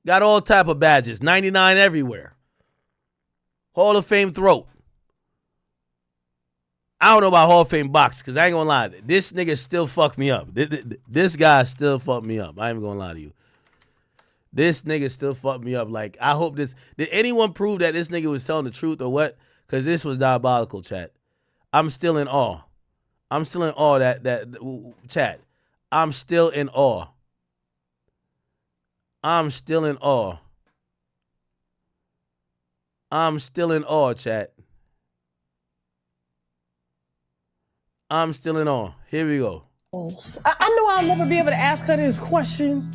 Got all type of badges. 99 everywhere. Hall of Fame throat. I don't know about Hall of Fame box, because I ain't gonna lie. This nigga still fucked me up. This guy still fucked me up. I ain't gonna lie to you. This nigga still fucked me up. Like, I hope this... Did anyone prove that this nigga was telling the truth or what? Because this was diabolical, chat. I'm still in awe. I'm still in awe chat. I'm still in awe. I'm still in awe. I'm still in awe, chat. I'm still in awe. Here we go. I know I'll never be able to ask her this question,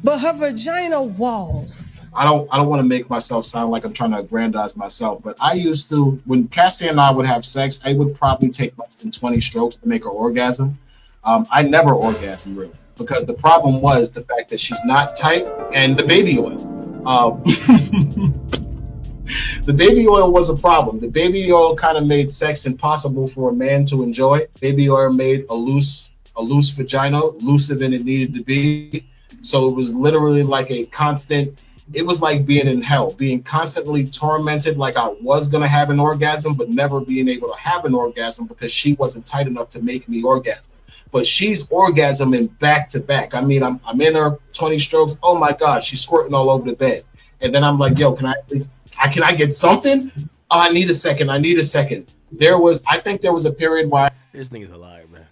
but her vagina walls. I don't want to make myself sound like I'm trying to aggrandize myself, but I used to, when Cassie and I would have sex, I would probably take less than 20 strokes to make her orgasm. I never orgasm really, because the problem was the fact that she's not tight and the baby oil. The baby oil was a problem. The baby oil kind of made sex impossible for a man to enjoy. Baby oil made a loose vagina, looser than it needed to be. So it was literally like a constant, it was like being in hell, being constantly tormented like I was going to have an orgasm, but never being able to have an orgasm because she wasn't tight enough to make me orgasm. But she's orgasming back to back. I mean, I'm in her 20 strokes. Oh my God, she's squirting all over the bed. And then I'm like, yo, can I get something? Oh, I need a second. I think there was a period where this nigga's a liar, man.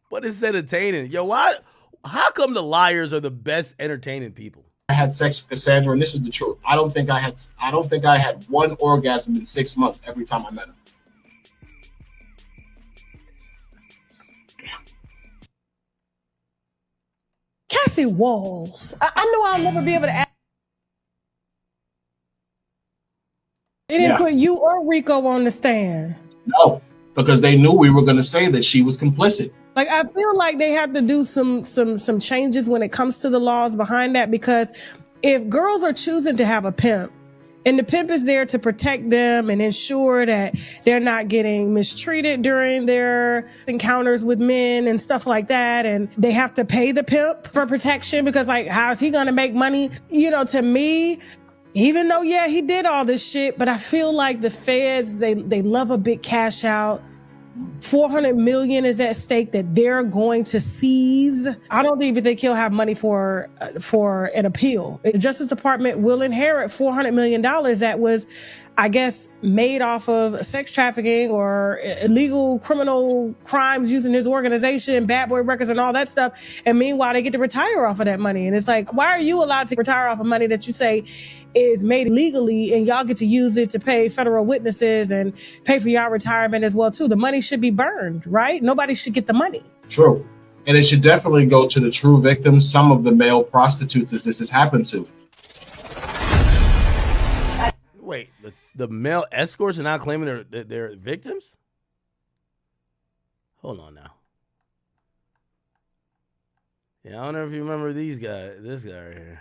But it's entertaining. Yo, why? How come the liars are the best entertaining people? I had sex with Cassandra, and this is the truth. I don't think I had one orgasm in 6 months every time I met her. Cassie walls. I know I'll never be able to ask. They didn't put you or Rico on the stand. No, because they knew we were going to say that she was complicit. Like, I feel like they have to do some changes when it comes to the laws behind that, because if girls are choosing to have a pimp and the pimp is there to protect them and ensure that they're not getting mistreated during their encounters with men and stuff like that, and they have to pay the pimp for protection because, like, how is he going to make money? You know, to me, even though, yeah, he did all this shit, but I feel like the feds, they love a big cash out. 400 million is at stake that they're going to seize. I don't even think he'll have money for an appeal. The Justice Department will inherit $400 million that was, I guess, made off of sex trafficking or illegal criminal crimes using his organization, bad boy records and all that stuff. And meanwhile, they get to retire off of that money. And it's like, why are you allowed to retire off of money that you say is made legally, and y'all get to use it to pay federal witnesses and pay for y'all retirement as well too? The money should be burned, right? Nobody should get the money. True. And it should definitely go to the true victims, some of the male prostitutes as this has happened to. Wait, the male escorts are not claiming they're victims? Hold on now. Yeah, I don't know if you remember this guy right here.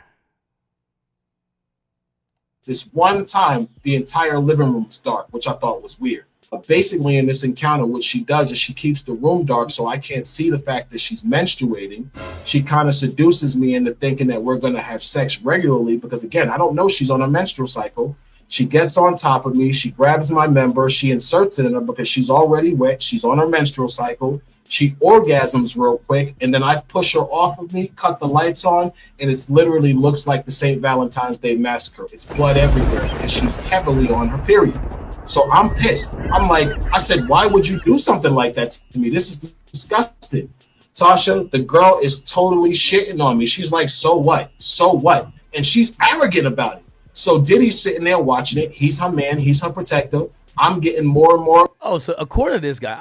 This one time, the entire living room was dark, which I thought was weird. But basically, in this encounter, what she does is she keeps the room dark so I can't see the fact that she's menstruating. She kind of seduces me into thinking that we're going to have sex regularly because, again, I don't know she's on a menstrual cycle. She gets on top of me. She grabs my member. She inserts it in her because she's already wet. She's on her menstrual cycle. She orgasms real quick, and then I push her off of me, cut the lights on, and it literally looks like the St. Valentine's Day Massacre. It's blood everywhere because she's heavily on her period. So I'm pissed. I'm like, I said, why would you do something like that to me? This is disgusting. Tasha, the girl is totally shitting on me. She's like, so what? So what? And she's arrogant about it. So Diddy's sitting there watching it. He's her man. He's her protector. I'm getting more and more. Oh, so according to this guy,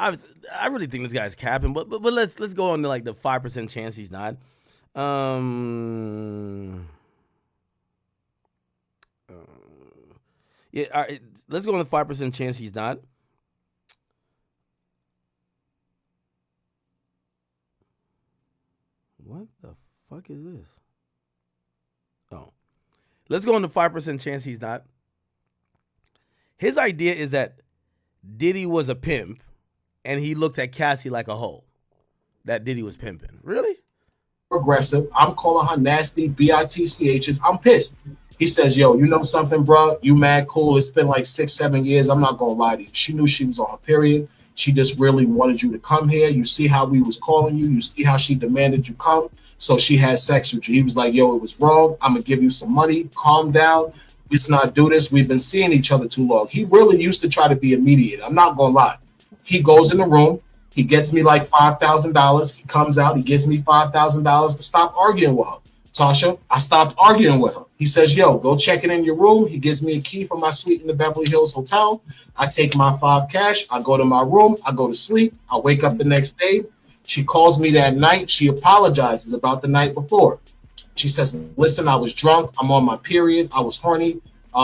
I really think this guy's capping. But let's go on to like the 5% chance he's not. Yeah, all right, let's go on the 5% chance he's not. What the fuck is this? Oh, let's go on the 5% chance he's not. His idea is that Diddy was a pimp and he looked at Cassie like a hoe. That Diddy was pimping. Really? aggressive. I'm calling her nasty bitch's. I'm pissed. He says, yo, you know something, bro? You mad cool. It's been like 6-7 years. I'm not gonna lie to you. She knew she was on her period. She just really wanted you to come here. You see how we was calling you. You see how she demanded you come. So she had sex with you. He was like, yo, it was wrong. I'm gonna give you some money. Calm down. Let's not do this. We've been seeing each other too long. He really used to try to be a mediator. I'm not gonna lie. He goes in the room. He gets me like $5,000. He comes out. He gives me $5,000 to stop arguing with her. Tasha, I stopped arguing with her. He says, yo, go check it in your room. He gives me a key for my suite in the Beverly Hills Hotel. I take my $5 cash. I go to my room. I go to sleep. I wake up the next day. She calls me that night. She apologizes about the night before. She says, listen, I was drunk. I'm on my period. I was horny.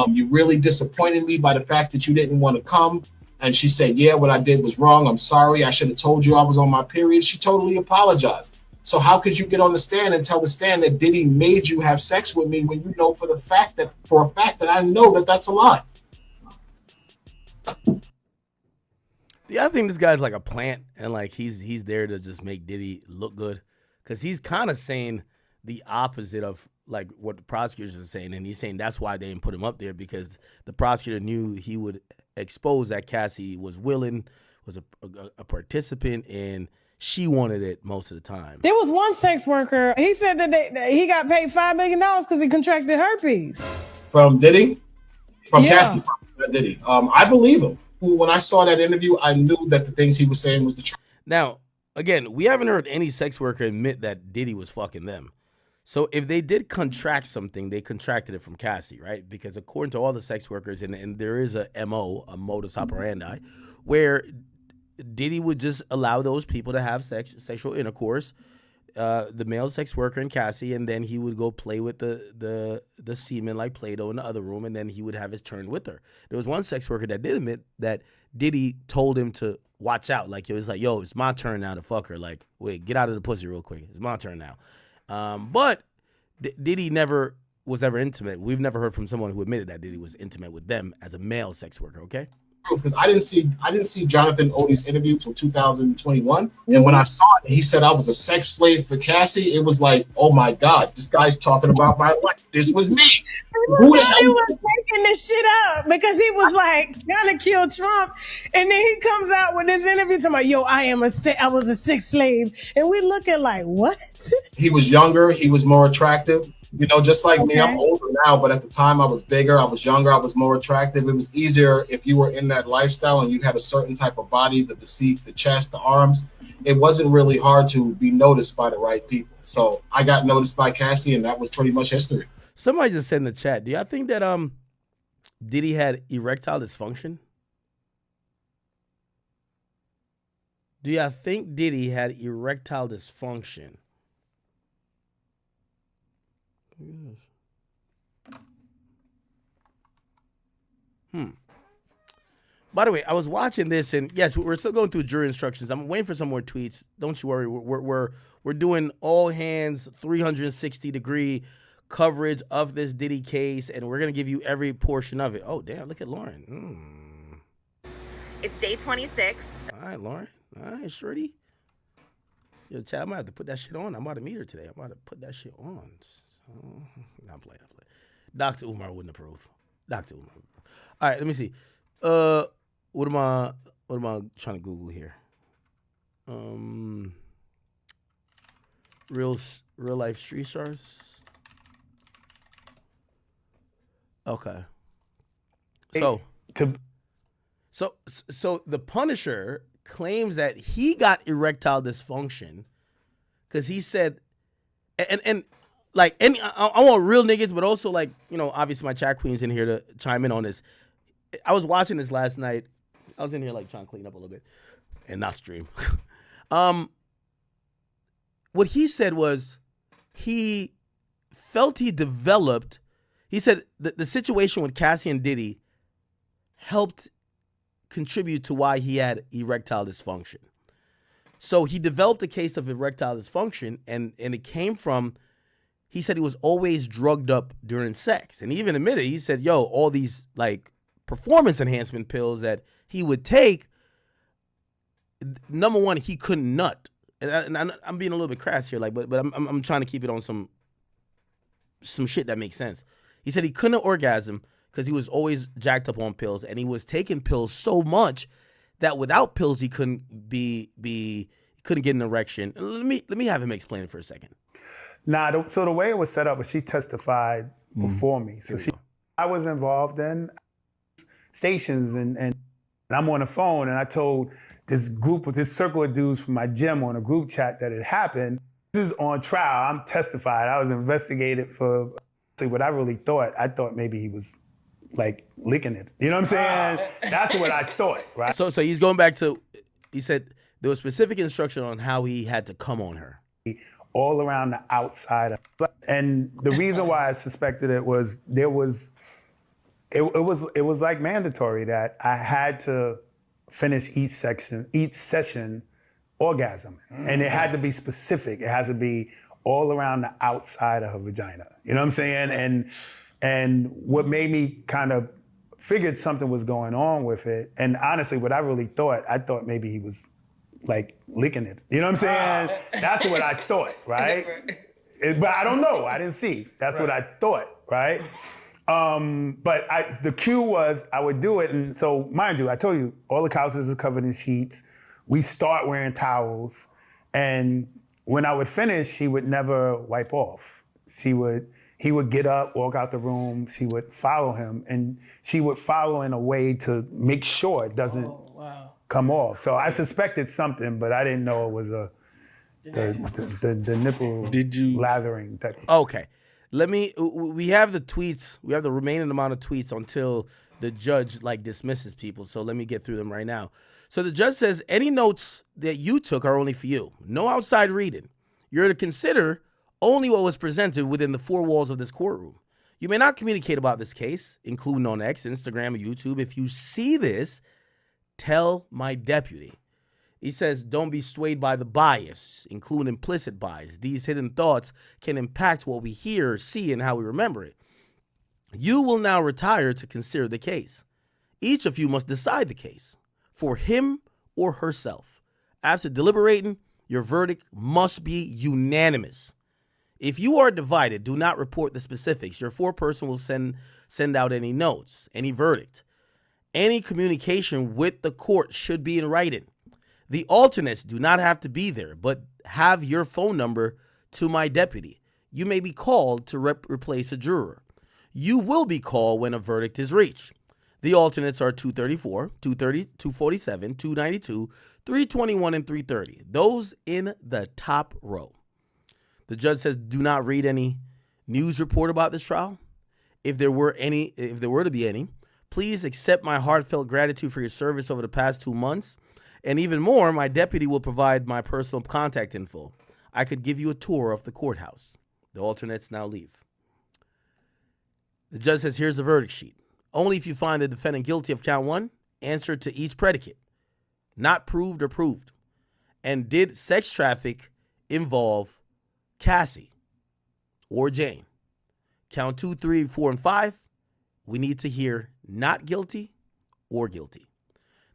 You really disappointed me by the fact that you didn't want to come. And she said, yeah, what I did was wrong. I'm sorry. I should have told you I was on my period. She totally apologized. So how could you get on the stand and tell the stand that Diddy made you have sex with me when you know for a fact that I know that that's a lie? Yeah, I think this guy's like a plant, and like he's there to just make Diddy look good, because he's kind of saying the opposite of like what the prosecutors are saying, and he's saying that's why they didn't put him up there, because the prosecutor knew he would expose that Cassie was willing, was a participant, and she wanted it most of the time. There was one sex worker. He said that he got paid $5 million because he contracted herpes. From Diddy? From Yeah. Cassie Diddy. I believe him. When I saw that interview, I knew that the things he was saying was the truth. Now, again, we haven't heard any sex worker admit that Diddy was fucking them. So if they did contract something, they contracted it from Cassie, right? Because according to all the sex workers, and there is a MO, a modus operandi, where Diddy would just allow those people to have sexual intercourse, the male sex worker and Cassie, and then he would go play with the semen like Play-Doh in the other room, and then he would have his turn with her. There was one sex worker that did admit that Diddy told him to watch out. Like, it was like, yo, it's my turn now to fuck her. Like, wait, get out of the pussy real quick. It's my turn now. But Diddy never was ever intimate. We've never heard from someone who admitted that Diddy was intimate with them as a male sex worker, okay? Because I didn't see Jonathan Odie's interview till 2021, and when I saw it, he said I was a sex slave for Cassie. It was like, oh my God, this guy's talking about my life. This was me. Who the hell? He was making this shit up because he was like trying to kill Trump, and then he comes out with this interview talking about, yo, I was a sex slave, and we looking like, what? He was younger. He was more attractive. You know, just like me, I'm older now, but at the time I was bigger, I was younger, I was more attractive. It was easier if you were in that lifestyle and you had a certain type of body, the physique, the chest, the arms. It wasn't really hard to be noticed by the right people. So I got noticed by Cassie, and that was pretty much history. Somebody just said in the chat, do y'all think that Diddy had erectile dysfunction? Do y'all think Diddy had erectile dysfunction? By the way, I was watching this, and yes, we're still going through jury instructions. I'm waiting for some more tweets. Don't you worry. We're doing all hands 360-degree coverage of this Diddy case, and we're gonna give you every portion of it. Oh damn! Look at Lauren. It's day 26. All right, Lauren. All right, shorty. Yo, Chad, I might have to put that shit on. I'm about to meet her today. I'm about to put that shit on. I'm playing. Dr. Umar wouldn't approve. Dr. Umar. All right, let me see. What am I trying to Google here? Real life street stars. Okay. So the Punisher claims that he got erectile dysfunction because he said, and like, I want real niggas, but also, like, you know, obviously my chat queen's in here to chime in on this. I was watching this last night. I was in here like trying to clean up a little bit and not stream. What he said was he felt he developed. He said that the situation with Cassie and Diddy helped contribute to why he had erectile dysfunction. So he developed a case of erectile dysfunction, and it came from, he said he was always drugged up during sex. And he even admitted, he said, yo, all these like performance enhancement pills that he would take, number one, he couldn't nut. I'm being a little bit crass here, like, but I'm trying to keep it on some shit that makes sense. He said he couldn't orgasm because he was always jacked up on pills, and he was taking pills so much that without pills he couldn't he couldn't get an erection. Let me have him explain it for a second. Nah, so the way it was set up was she testified before me. So I was involved in stations and I'm on the phone and I told this circle of dudes from my gym on a group chat that it happened. This is on trial. I'm testified. I was investigated for what I really thought. I thought maybe he was like licking it. You know what I'm saying? That's what I thought, right? So he's going back to, he said there was specific instruction on how he had to come on her. All around the outside. And the reason why I suspected it was it was like mandatory that I had to finish each session orgasm. And it had to be specific. It has to be all around the outside of her vagina. You know what I'm saying? And what made me kind of figured something was going on with it. And honestly, what I really thought, I thought maybe he was like licking it. You know what I'm saying? That's what I thought, right? But I don't know. I didn't see. That's what I thought, right? But the cue was I would do it. And so, mind you, I told you, all the couches are covered in sheets. We start wearing towels. And when I would finish, she would never wipe off. He would get up, walk out the room. She would follow him. And she would follow in a way to make sure it doesn't come off. So I suspected something, but I didn't know it was the nipple lathering type. Okay. We have the tweets. We have the remaining amount of tweets until the judge like dismisses people. So let me get through them right now. So the judge says, any notes that you took are only for you. No outside reading. You're to consider only what was presented within the four walls of this courtroom. You may not communicate about this case, including on X, Instagram, or YouTube. If you see this, tell my deputy. He says, don't be swayed by the bias, including implicit bias. These hidden thoughts can impact what we hear, see, and how we remember it. You will now retire to consider the case. Each of you must decide the case for him or herself. After deliberating, your verdict must be unanimous. If you are divided, do not report the specifics. Your foreperson will send out any notes, any verdict. Any communication with the court should be in writing. The alternates do not have to be there, but have your phone number to my deputy. You may be called to replace a juror. You will be called when a verdict is reached. The alternates are 234, 230, 247, 292, 321, and 330. Those in the top row. The judge says, do not read any news report about this trial. If there were to be any, please accept my heartfelt gratitude for your service over the past 2 months. And even more, my deputy will provide my personal contact info. I could give you a tour of the courthouse. The alternates now leave. The judge says, here's the verdict sheet. Only if you find the defendant guilty of count 1, answer to each predicate. Not proved or proved. And did sex traffic involve Cassie or Jane? Count 2, 3, 4, and 5. We need to hear not guilty or guilty.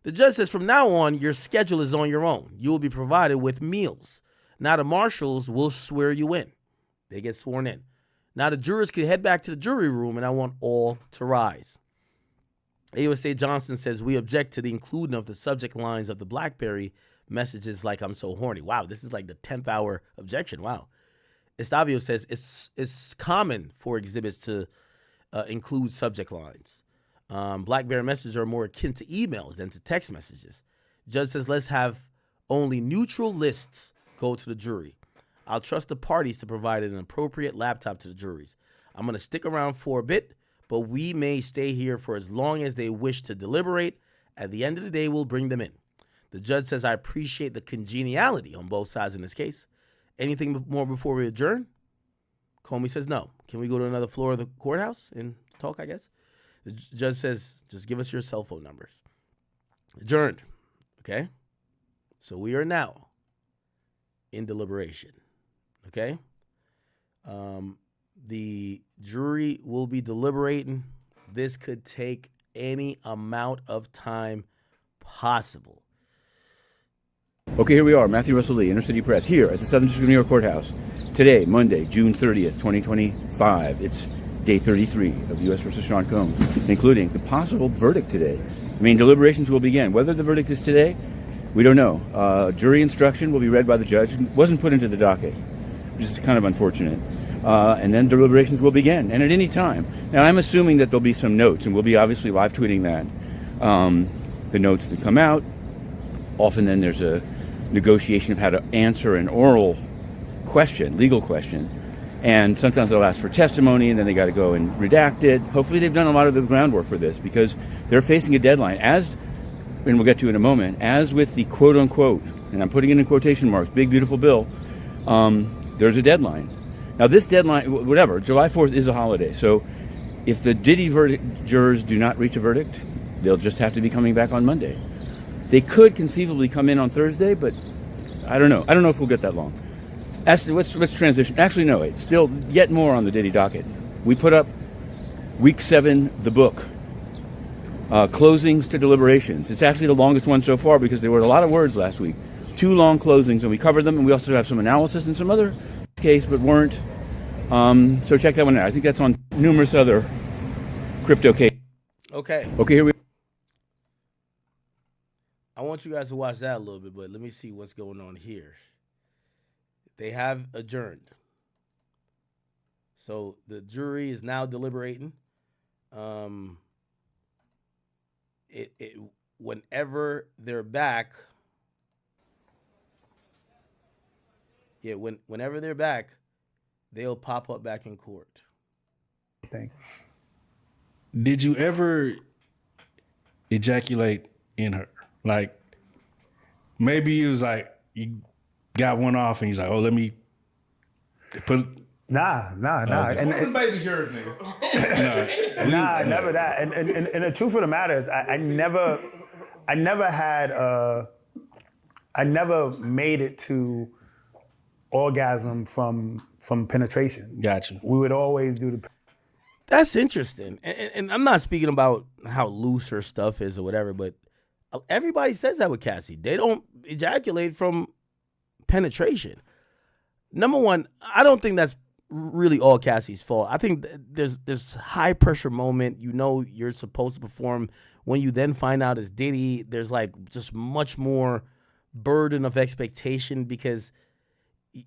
The judge says from now on, your schedule is on your own. You will be provided with meals. Now the marshals will swear you in. They get sworn in. Now the jurors can head back to the jury room, and I want all to rise. AUSA Johnson says, we object to the inclusion of the subject lines of the BlackBerry messages like I'm so horny. Wow, this is like the 10th hour objection. Wow. Estavio says it's common for exhibits to include subject lines. BlackBerry messages are more akin to emails than to text messages. Judge says, let's have only neutral lists go to the jury. I'll trust the parties to provide an appropriate laptop to the juries. I'm going to stick around for a bit, but we may stay here for as long as they wish to deliberate. At the end of the day, we'll bring them in. The judge says, I appreciate the congeniality on both sides in this case. Anything more before we adjourn? Comey says no. Can we go to another floor of the courthouse and talk, I guess? The judge says, just give us your cell phone numbers. Adjourned. Okay? So we are now in deliberation. Okay? The jury will be deliberating. This could take any amount of time possible. Okay, here we are, Matthew Russell Lee, Inner City Press, here at the Southern District of New York Courthouse. Today, Monday, June 30th, 2025. It's day 33 of U.S. versus Sean Combs, including the possible verdict today. I mean, deliberations will begin. Whether the verdict is today, we don't know. Jury instruction will be read by the judge. It wasn't put into the docket, which is kind of unfortunate. And then deliberations will begin, and at any time. Now, I'm assuming that there'll be some notes, and we'll be obviously live tweeting that. The notes that come out. Often then there's a negotiation of how to answer an oral question, legal question. And sometimes they'll ask for testimony, and then they got to go and redact it. Hopefully they've done a lot of the groundwork for this, because they're facing a deadline, as, and we'll get to in a moment, as with the quote-unquote, and I'm putting it in quotation marks, big, beautiful bill, there's a deadline. Now this deadline, whatever, July 4th is a holiday, so if the Diddy jurors do not reach a verdict, they'll just have to be coming back on Monday. They could conceivably come in on Thursday, but I don't know. I don't know if we'll get that long. Let's transition. Actually, no, it's still yet more on the Diddy docket. We put up week 7, the book, closings to deliberations. It's actually the longest one so far because there were a lot of words last week. 2 long closings, and we covered them, and we also have some analysis and some other case, but weren't. So check that one out. I think that's on numerous other crypto cases. Okay, here we. I want you guys to watch that a little bit, but let me see what's going on here. They have adjourned. So the jury is now deliberating. Whenever they're back, whenever they're back, they'll pop up back in court. Thanks. Did you ever ejaculate in her? Like, maybe it was like you got one off and he's like, oh, let me put. Nah. And the baby's yours, nigga. Nah, never that. And the truth of the matter is, I never made it to orgasm from penetration. Gotcha. We would always do the. That's interesting. And I'm not speaking about how loose her stuff is or whatever, but everybody says that with Cassie. They don't ejaculate from penetration. Number one, I don't think that's really all Cassie's fault. I think there's this high pressure moment. You know you're supposed to perform. When you then find out it's Diddy, there's like just much more burden of expectation because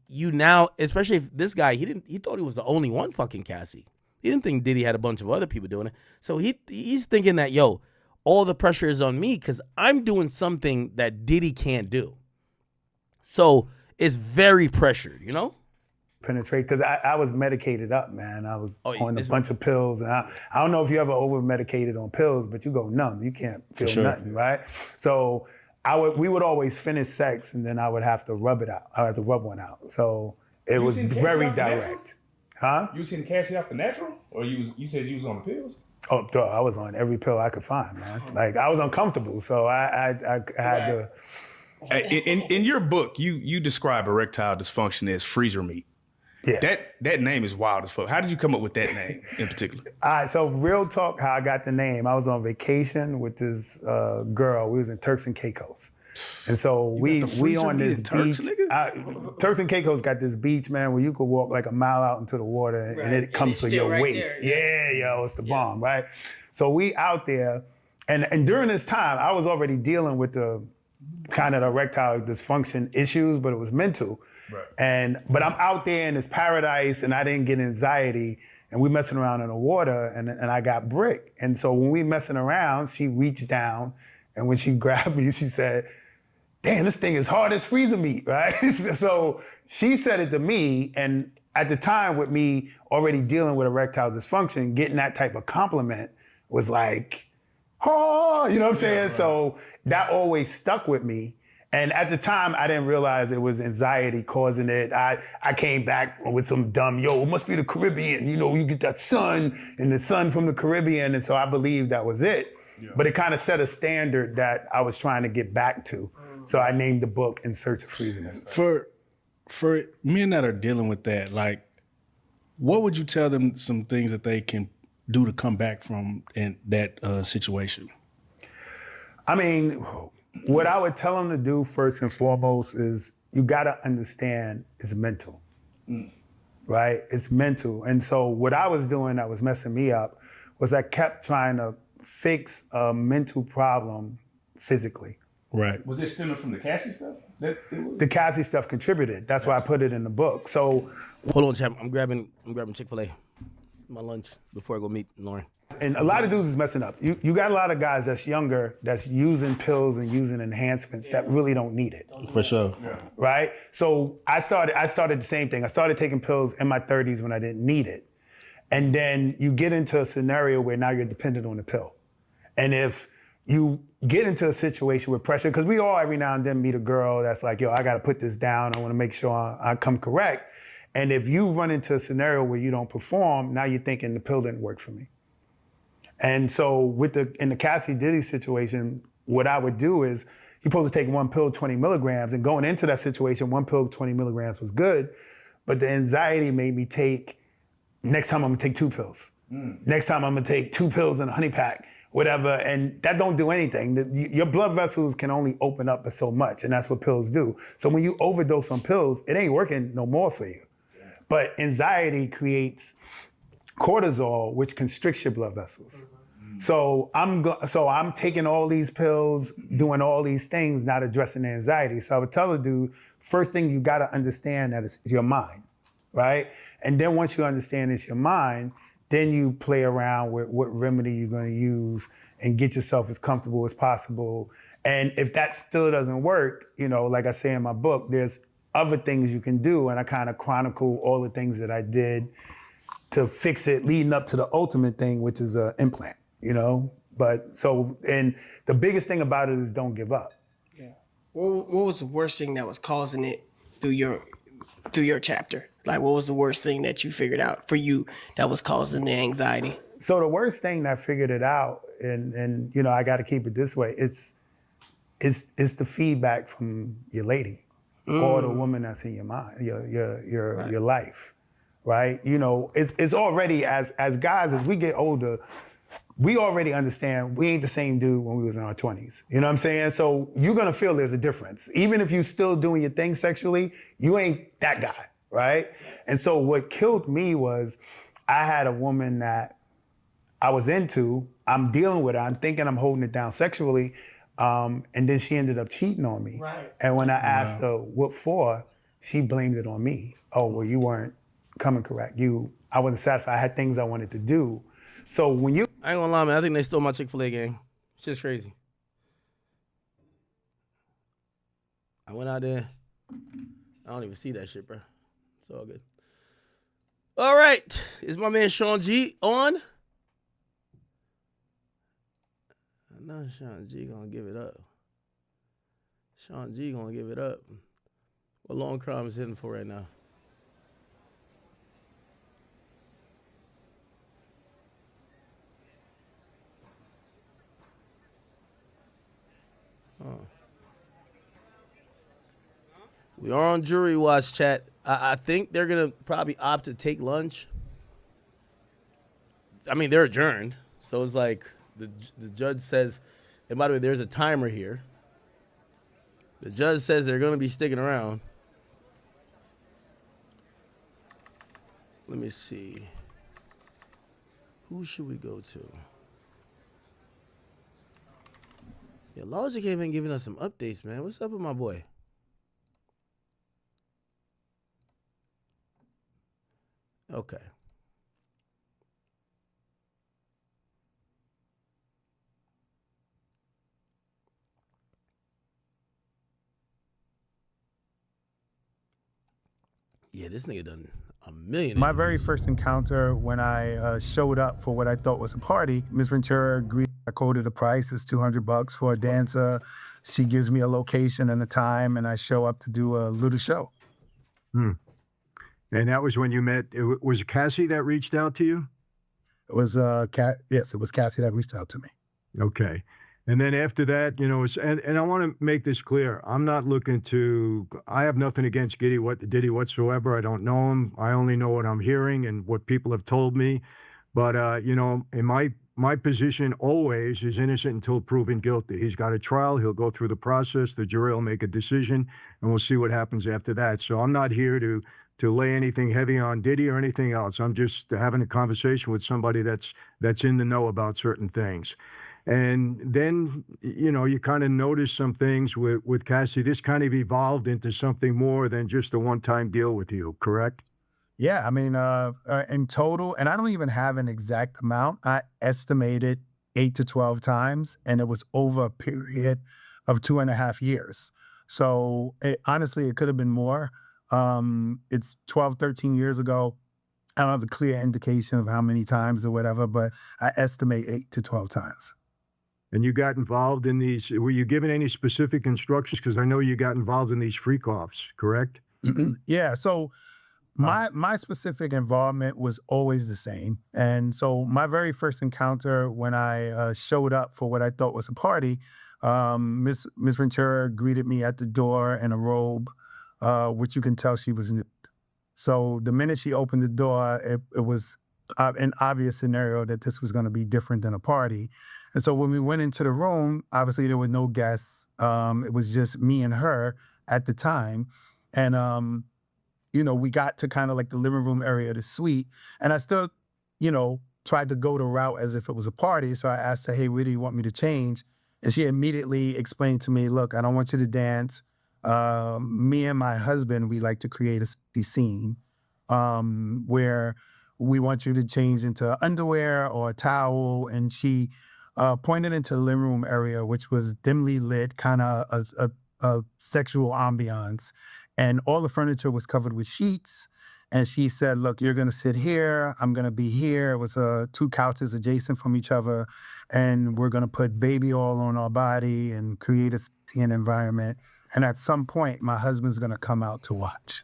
you now, especially if this guy, he thought he was the only one fucking Cassie. He didn't think Diddy had a bunch of other people doing it. So he's thinking that, yo, all the pressure is on me because I'm doing something that Diddy can't do. So it's very pressured, you know? Penetrate, because I was medicated up, man. I was on a bunch of pills. And I don't know if you ever over-medicated on pills, but you go numb. You can't feel nothing, right? So we would always finish sex, and then I would have to rub it out. I had to rub one out. So it was very direct. Huh? You seen Cassie off the natural? Or you said you was on the pills? Oh, dog, I was on every pill I could find, man. Like, I was uncomfortable, so I had to. In your book, you describe erectile dysfunction as freezer meat. Yeah. That name is wild as fuck. How did you come up with that name in particular? All right, so real talk, how I got the name. I was on vacation with this girl. We was in Turks and Caicos. And so we on this beach. Turks and Caicos got this beach, man, where you could walk like a mile out into the water and it comes to your waist. There. Yeah, yo, it's the bomb, right? So we out there, and during this time, I was already dealing with the kind of erectile dysfunction issues, but it was mental. Right. But I'm out there in this paradise and I didn't get anxiety and we messing around in the water and I got brick. And so when we messing around, she reached down and when she grabbed me, she said, damn, this thing is hard as freezer meat, right? So she said it to me, and at the time with me already dealing with erectile dysfunction, getting that type of compliment was like, oh, you know what I'm saying? Right. So that always stuck with me. And at the time, I didn't realize it was anxiety causing it. I came back with some dumb, yo, it must be the Caribbean. You know, you get that sun and the sun from the Caribbean. And so I believed that was it. Yeah. But it kind of set a standard that I was trying to get back to. So I named the book In Search of Freezing. For men that are dealing with that, like, what would you tell them some things that they can do to come back from in that situation? I mean, What I would tell them to do first and foremost is you got to understand it's mental, right? It's mental. And so what I was doing that was messing me up was I kept trying to fix a mental problem physically. Right. Was it stemming from the Cassie stuff? The Cassie stuff contributed. That's why I put it in the book. So, Hold on, champ. I'm grabbing Chick-fil-A. My lunch before I go meet Lauren. and a lot of dudes is messing up. You got a lot of guys that's younger that's using pills and using enhancements that really don't need it. For sure. Right? So I started the same thing. I started taking pills in my 30s when I didn't need it. And then you get into a scenario where now you're dependent on the pill. And if you get into a situation with pressure, because we all every now and then meet a girl that's like, yo, I got to put this down. I want to make sure I come correct. And if you run into a scenario where you don't perform, now you're thinking the pill didn't work for me. And so in the Cassie Diddy situation, what I would do is you're supposed to take one pill, 20 milligrams, and going into that situation, one pill, 20 milligrams was good, but the anxiety made me next time I'm gonna take 2 pills. Next time I'm gonna take 2 pills in a honey pack, whatever, and that don't do anything. Your blood vessels can only open up for so much, and that's what pills do. So when you overdose on pills, it ain't working no more for you. But anxiety creates cortisol, which constricts your blood vessels. So I'm taking all these pills, doing all these things, not addressing the anxiety. So I would tell a dude, first thing you gotta understand that it's your mind, right? And then once you understand it's your mind, then you play around with what remedy you're gonna use and get yourself as comfortable as possible. And if that still doesn't work, like I say in my book, there's other things you can do, and I kind of chronicle all the things that I did to fix it leading up to the ultimate thing, which is an implant, But and the biggest thing about it is don't give up. Yeah. What was the worst thing that was causing it through your chapter? Like, what was the worst thing that you figured out for you that was causing the anxiety? So the worst thing that figured it out, and I got to keep it this way, it's the feedback from your lady or the woman that's in your mind, your life. Right? It's already, as guys, as we get older, we already understand we ain't the same dude when we was in our 20s. You know what I'm saying? So you're gonna feel there's a difference. Even if you still doing your thing sexually, you ain't that guy, right? And so what killed me was I had a woman that I was into, I'm dealing with her, I'm thinking I'm holding it down sexually, and then she ended up cheating on me. Right. And when I asked her what for, she blamed it on me. Oh, well, you weren't coming correct. I wasn't satisfied. I had things I wanted to do. So when you... I ain't gonna lie, man. I think they stole my Chick-fil-A gang. Shit's crazy. I went out there. I don't even see that shit, bro. It's all good. All right. Is my man Sean G on? I know Sean G gonna give it up. Sean G gonna give it up. What Long Crime is hitting for right now? We are on jury watch, chat. I think they're gonna probably opt to take lunch. I mean, they're adjourned, so it's like the judge says. And by the way, there's a timer here. The judge says they're gonna be sticking around. Let me see. Who should we go to? Yeah, Logic ain't been giving us some updates, man. What's up with my boy? Okay. Yeah, this nigga done a million. My very first encounter when I showed up for what I thought was a party, Ms. Ventura agreed. I quoted a price, it's $200 for a dancer. She gives me a location and a time, and I show up to do a little show. And that was when you met, was it Cassie that reached out to you? It was yes, it was Cassie that reached out to me. Okay. And then after that, and I want to make this clear. I'm not looking I have nothing against Diddy whatsoever. I don't know him. I only know what I'm hearing and what people have told me. But, in my position always is innocent until proven guilty. He's got a trial. He'll go through the process. The jury will make a decision, and we'll see what happens after that. So I'm not here to lay anything heavy on Diddy or anything else. I'm just having a conversation with somebody that's in the know about certain things. And then, you know, you kind of notice some things with Cassie. This kind of evolved into something more than just a one-time deal with you, correct? Yeah, I mean, in total, and I don't even have an exact amount. I estimated 8 to 12 times, and it was over a period of 2.5 years. So honestly, it could have been more. It's 12, 13 years ago. I don't have a clear indication of how many times or whatever, but I estimate 8 to 12 times. And you got involved in these, were you given any specific instructions? Because I know you got involved in these freak-offs, correct? Yeah, so my specific involvement was always the same. And so my very first encounter when I showed up for what I thought was a party, Miss Ventura greeted me at the door in a robe, which you can tell she was nude. So the minute she opened the door, it was an obvious scenario that this was going to be different than a party. And so when we went into the room, obviously there were no guests. It was just me and her at the time. And, you know, we got to kind of like the living room area of the suite. And I still, you know, tried to go the route as if it was a party. So I asked her, hey, where do you want me to change? And she immediately explained to me, look, I don't want you to dance. Me and my husband, we like to create a scene where we want you to change into underwear or a towel. And she pointed into the living room area, which was dimly lit, kind of a sexual ambiance. And all the furniture was covered with sheets. And she said, look, you're going to sit here. I'm going to be here. It was 2 couches adjacent from each other. And we're going to put baby oil on our body and create a scene environment. And at some point, my husband's going to come out to watch.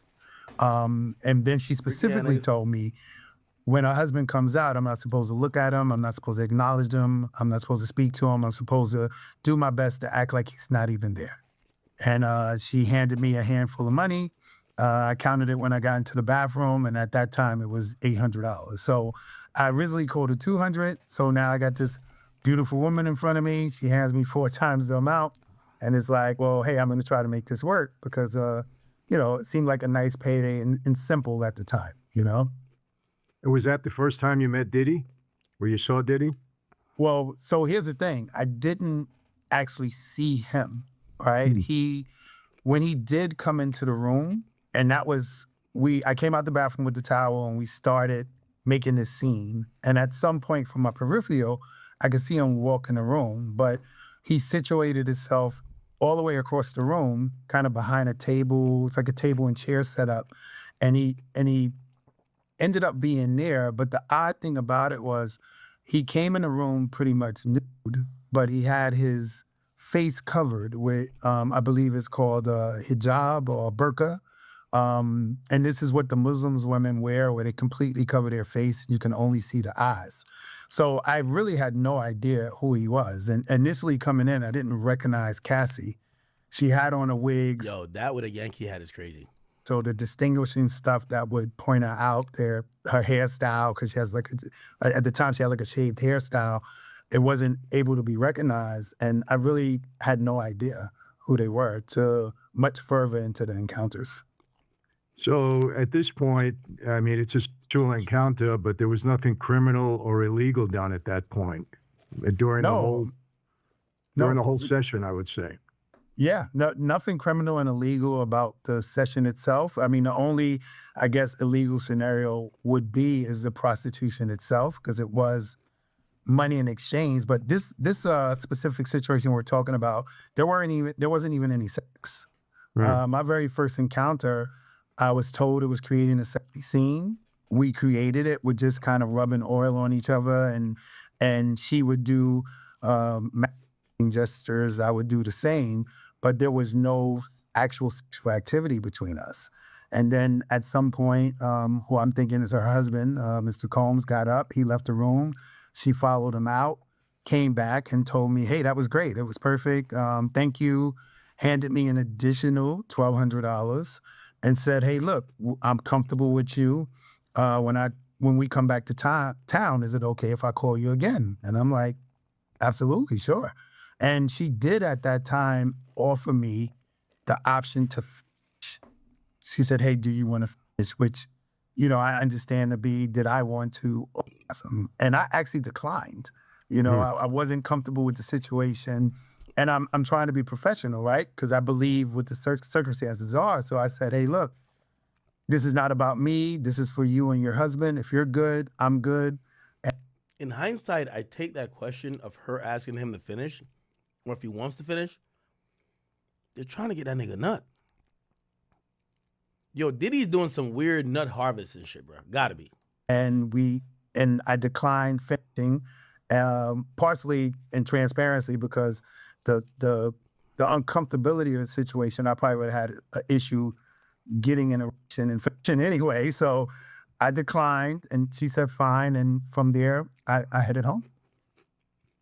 And then she specifically told me, when her husband comes out, I'm not supposed to look at him. I'm not supposed to acknowledge him. I'm not supposed to speak to him. I'm supposed to do my best to act like he's not even there. And she handed me a handful of money. I counted it when I got into the bathroom, and at that time it was $800. So I originally quoted $200. So now I got this beautiful woman in front of me. She hands me 4 times the amount, and it's like, well, hey, I'm going to try to make this work because, you know, it seemed like a nice payday and simple at the time, you know. And was that the first time you met Diddy? Where you saw Diddy? Well, so here's the thing. I didn't actually see him, right? When he did come into the room, and that was, I came out the bathroom with the towel and we started making this scene. And at some point from my peripheral, I could see him walk in the room, but he situated himself all the way across the room, kind of behind a table. It's like a table and chair setup. And he ended up being there. But the odd thing about it was he came in the room pretty much nude, but he had his face covered with, I believe it's called a hijab or a burqa. And this is what the Muslims women wear, where they completely cover their face. You can only see the eyes. So I really had no idea who he was. And initially coming in, I didn't recognize Cassie. She had on a wig. Yo, that with a Yankee hat is crazy. So the distinguishing stuff that would point her out there, her hairstyle, because she has like, at the time she had like a shaved hairstyle, it wasn't able to be recognized. And I really had no idea who they were till much further into the encounters. So at this point, I mean, it's a sexual encounter, but there was nothing criminal or illegal done at that point during the whole session, I would say. Yeah, nothing criminal and illegal about the session itself. I mean, the only, I guess, illegal scenario would be is the prostitution itself, because it was money in exchange. But this specific situation we're talking about, there wasn't even any sex. Right. My very first encounter, I was told it was creating a sexy scene. We created it with just kind of rubbing oil on each other, and she would do gestures. I would do the same, but there was no actual sexual activity between us. And then at some point, who I'm thinking is her husband, Mr. Combs, got up. He left the room. She followed him out, came back and told me, hey, that was great. It was perfect. Thank you. Handed me an additional $1,200. And said, hey, look, I'm comfortable with you. When I when we come back to town, is it okay if I call you again? And I'm like, absolutely, sure. And she did at that time offer me the option to finish. She said, hey, do you want to finish? Which, I understand to be, did I want to orgasm? And I actually declined. I wasn't comfortable with the situation. And I'm trying to be professional, right? Because I believe what the circumstances are. So I said, hey, look, this is not about me. This is for you and your husband. If you're good, I'm good. In hindsight, I take that question of her asking him to finish, or if he wants to finish, they're trying to get that nigga nut. Yo, Diddy's doing some weird nut harvest and shit, bro. Gotta be. And I declined finishing, partially in transparency because the uncomfortability of the situation, I probably would have had an issue getting an erection and finishing anyway. So I declined, and she said fine, and from there I headed home.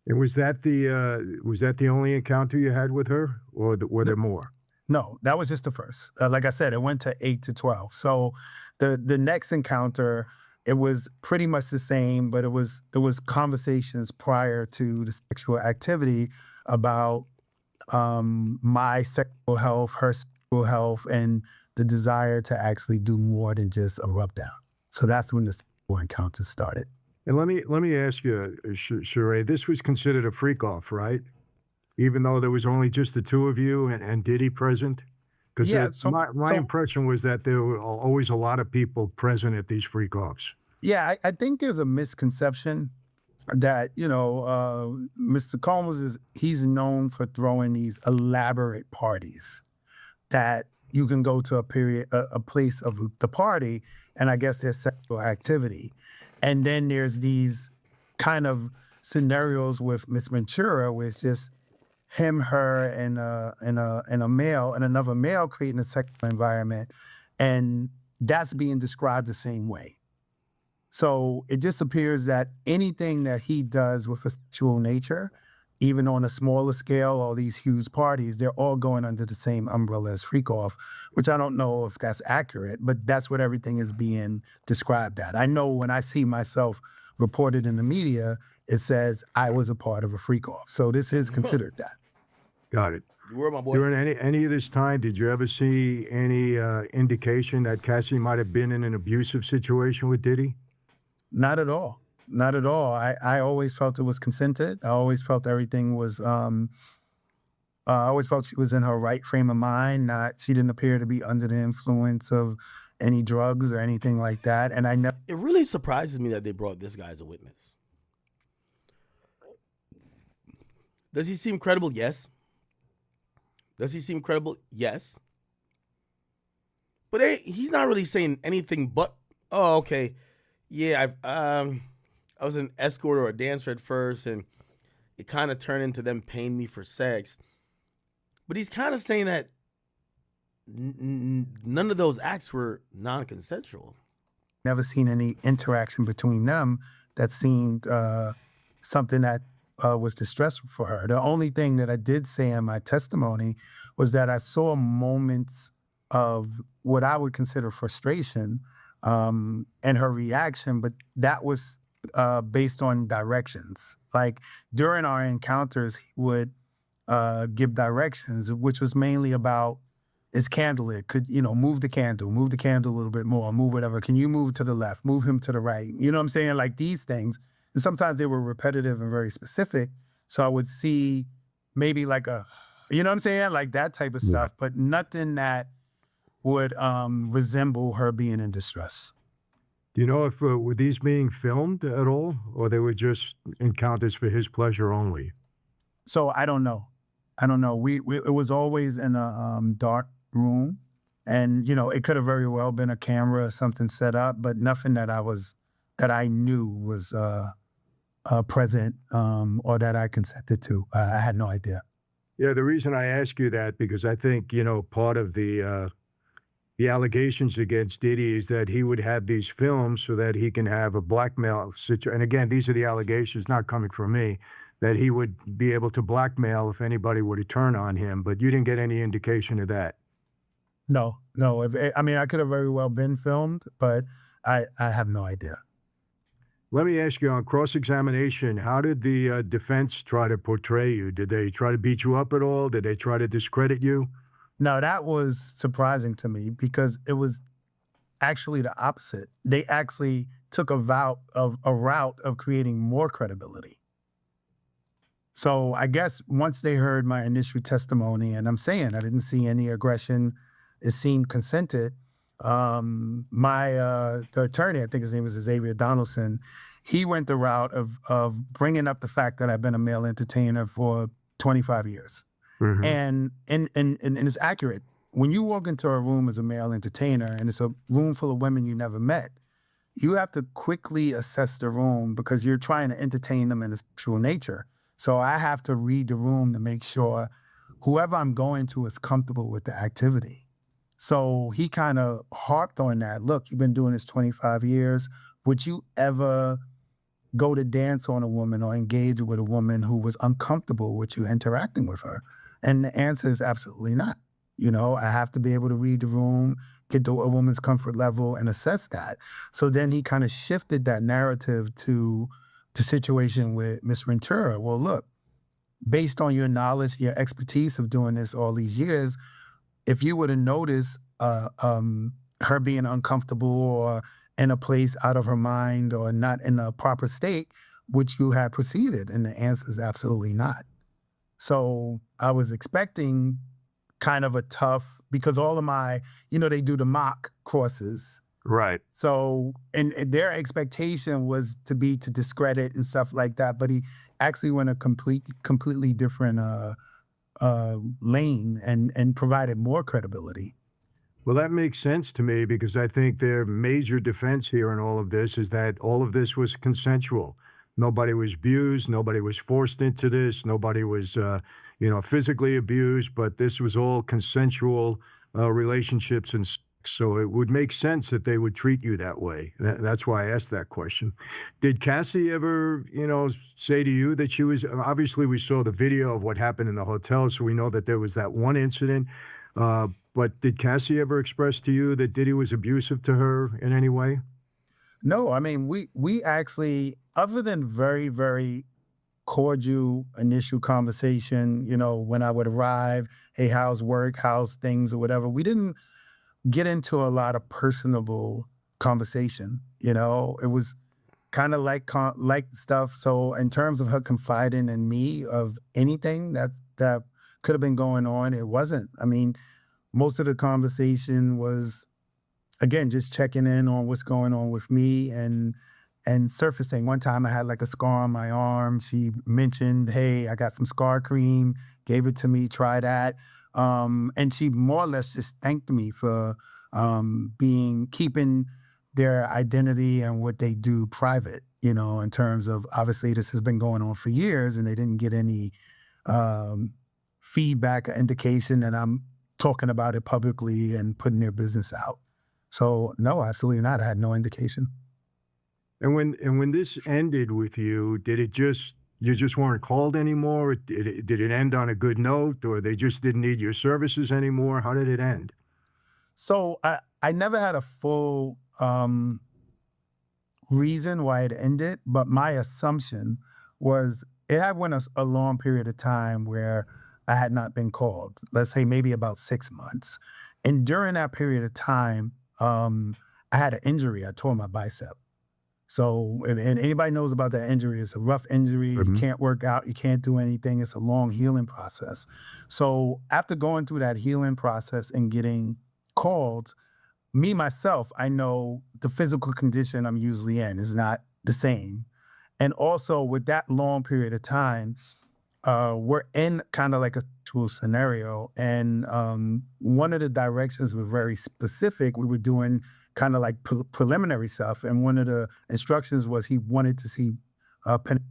And was that the only encounter you had with her, or were there more? No, that was just the first. Like I said, it went to 8 to 12. So the next encounter, it was pretty much the same, but there was conversations prior to the sexual activity about my sexual health, her sexual health, and the desire to actually do more than just a rub down. So that's when the sexual encounter started. And let me ask you, Sheree, this was considered a freak-off, right? Even though there was only just the two of you and Diddy present? Because my impression was that there were always a lot of people present at these freak-offs. Yeah, I think there's a misconception that, Mr. Combs he's known for throwing these elaborate parties that you can go to a place of the party, and I guess there's sexual activity. And then there's these kind of scenarios with Miss Ventura where it's just him, her, and a male, and another male creating a sexual environment, and that's being described the same way. So it just appears that anything that he does with a sexual nature, even on a smaller scale, all these huge parties, they're all going under the same umbrella as Freakoff, which I don't know if that's accurate, but that's what everything is being described at. I know when I see myself reported in the media, it says I was a part of a Freakoff. So this is considered that. Got it. You were my boy. During any of this time, did you ever see any indication that Cassie might have been in an abusive situation with Diddy? Not at all. Not at all. I always felt it was consented. I always felt everything was, I always felt she was in her right frame of mind. She didn't appear to be under the influence of any drugs or anything like that. And I never. It really surprises me that they brought this guy as a witness. Does he seem credible? Yes. Does he seem credible? Yes. But he's not really saying anything but, oh, okay. Yeah, I was an escort or a dancer at first, and it kind of turned into them paying me for sex. But he's kind of saying that none of those acts were non-consensual. Never seen any interaction between them that seemed something that was distressful for her. The only thing that I did say in my testimony was that I saw moments of what I would consider frustration and her reaction, but that was based on directions. Like during our encounters, he would give directions, which was mainly about, is candle lit? Could, move the candle a little bit more, move whatever. Can you move to the left, move him to the right? You know what I'm saying? Like these things. And sometimes they were repetitive and very specific. So I would see maybe like you know what I'm saying? Like that type of stuff, but nothing that would resemble her being in distress. Do you know if were these being filmed at all, or they were just encounters for his pleasure only? So I don't know. It was always in a dark room, and it could have very well been a camera or something set up, but nothing that I knew was present or that I consented to. I had no idea. Yeah, the reason I ask you that, because I think part of the allegations against Diddy is that he would have these films so that he can have a blackmail situation. And again, these are the allegations, not coming from me, that he would be able to blackmail if anybody were to turn on him. But you didn't get any indication of that. No. I could have very well been filmed, but I have no idea. Let me ask you, on cross-examination, how did the defense try to portray you? Did they try to beat you up at all? Did they try to discredit you? No, that was surprising to me because it was actually the opposite. They actually took a route of creating more credibility. So I guess once they heard my initial testimony, and I'm saying I didn't see any aggression, it seemed consented. The attorney, I think his name was Xavier Donaldson, he went the route of bringing up the fact that I've been a male entertainer for 25 years. And it's accurate. When you walk into a room as a male entertainer and it's a room full of women you never met, you have to quickly assess the room because you're trying to entertain them in a sexual nature. So I have to read the room to make sure whoever I'm going to is comfortable with the activity. So he kind of harped on that. Look, you've been doing this 25 years. Would you ever go to dance on a woman or engage with a woman who was uncomfortable with you interacting with her? And the answer is absolutely not. You know, I have to be able to read the room, get to a woman's comfort level and assess that. So then he kind of shifted that narrative to the situation with Miss Ventura. Well, look, based on your knowledge, your expertise of doing this all these years, if you would have noticed her being uncomfortable or in a place out of her mind or not in a proper state, would you have proceeded? And the answer is absolutely not. So I was expecting kind of a tough, because all of my, they do the mock courses. Right. So, and their expectation was to discredit and stuff like that, but he actually went a completely different lane and provided more credibility. Well, that makes sense to me because I think their major defense here in all of this is that all of this was consensual. Nobody was abused. Nobody was forced into this. Nobody was, physically abused, but this was all consensual relationships and sex. So it would make sense that they would treat you that way. That's why I asked that question. Did Cassie ever, say to you that she was, obviously we saw the video of what happened in the hotel, so we know that there was that one incident. But did Cassie ever express to you that Diddy was abusive to her in any way? No, I mean, we actually, other than very, very cordial initial conversation, when I would arrive, hey, how's work, how's things or whatever, we didn't get into a lot of personable conversation. It was kind of like stuff. So in terms of her confiding in me of anything that could have been going on, it wasn't. I mean, most of the conversation was, again, just checking in on what's going on with me and surfacing. One time I had like a scar on my arm. She mentioned, hey, I got some scar cream, gave it to me, try that. And she more or less just thanked me for keeping their identity and what they do private, in terms of, obviously this has been going on for years and they didn't get any feedback or indication that I'm talking about it publicly and putting their business out. So no, absolutely not. I had no indication. And when this ended with you, you just weren't called anymore? Did it end on a good note, or they just didn't need your services anymore? How did it end? So I never had a full reason why it ended, but my assumption was it had went a long period of time where I had not been called. Let's say maybe about 6 months. And during that period of time, I had an injury. I tore my bicep. So, and anybody knows about that injury, it's a rough injury. You can't work out, you can't do anything. It's a long healing process. So after going through that healing process and getting called, myself, I know the physical condition I'm usually in is not the same. And also with that long period of time, we're in kind of like a sexual scenario. And one of the directions was very specific. We were doing kind of like preliminary stuff. And one of the instructions was he wanted to see penetration.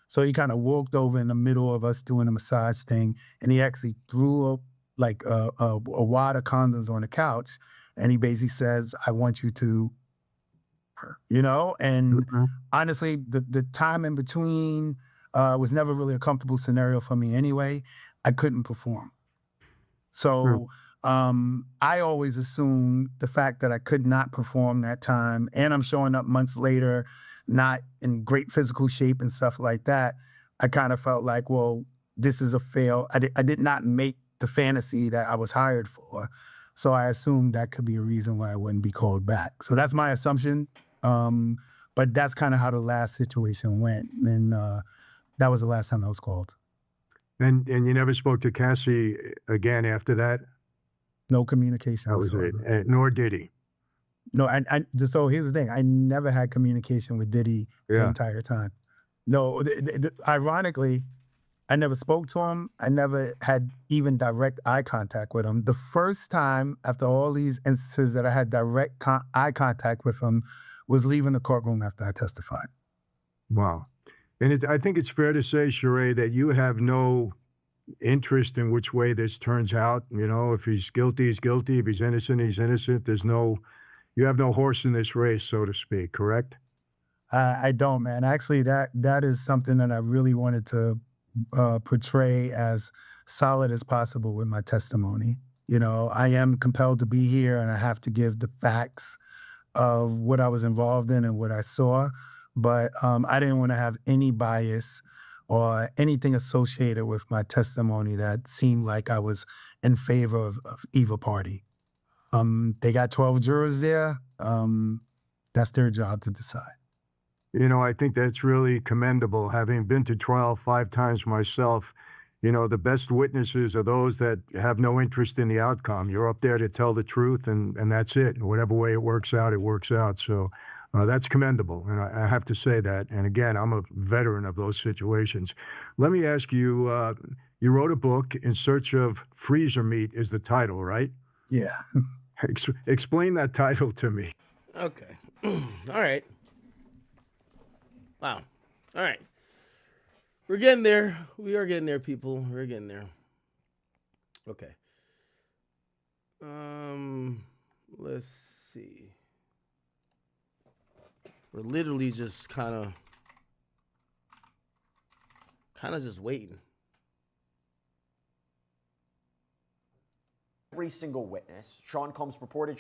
So he kind of walked over in the middle of us doing a massage thing. And he actually threw up like a wad of condoms on the couch. And he basically says, I want you to, and honestly, the time in between was never really a comfortable scenario for me anyway. I couldn't perform. So I always assumed the fact that I could not perform that time and I'm showing up months later not in great physical shape and stuff like that, I kind of felt like, well, this is a fail. I did not make the fantasy that I was hired for. So I assumed that could be a reason why I wouldn't be called back. So that's my assumption. But that's kind of how the last situation went. And that was the last time I was called. And you never spoke to Cassie again after that? No communication That was it. whatsoever. Nor did he. No, so here's the thing. I never had communication with Diddy the Yeah. entire time. No, ironically, I never spoke to him. I never had even direct eye contact with him. The first time after all these instances that I had direct eye contact with him was leaving the courtroom after I testified. Wow. And I think it's fair to say, Sheree, that you have no interest in which way this turns out. You know, if he's guilty, he's guilty. If he's innocent, he's innocent. You have no horse in this race, so to speak, correct? I don't, man. Actually, that is something that I really wanted to portray as solid as possible with my testimony. You know, I am compelled to be here and I have to give the facts of what I was involved in and what I saw, but I didn't want to have any bias or anything associated with my testimony that seemed like I was in favor of either party. They got 12 jurors there. That's their job to decide. You know, I think that's really commendable. Having been to trial 5 times myself, you know, the best witnesses are those that have no interest in the outcome. You're up there to tell the truth, and that's it. Whatever way it works out, it works out. So that's commendable, and I have to say that. And again, I'm a veteran of those situations. Let me ask you, you wrote a book, In Search of Freezer Meat is the title, right? Yeah. Explain that title to me. Okay. All right. Wow. All right. We're getting there. We are getting there, people. We're getting there. Okay. Let's see. We're literally just kind of just waiting. Every single witness. Sean Combs purported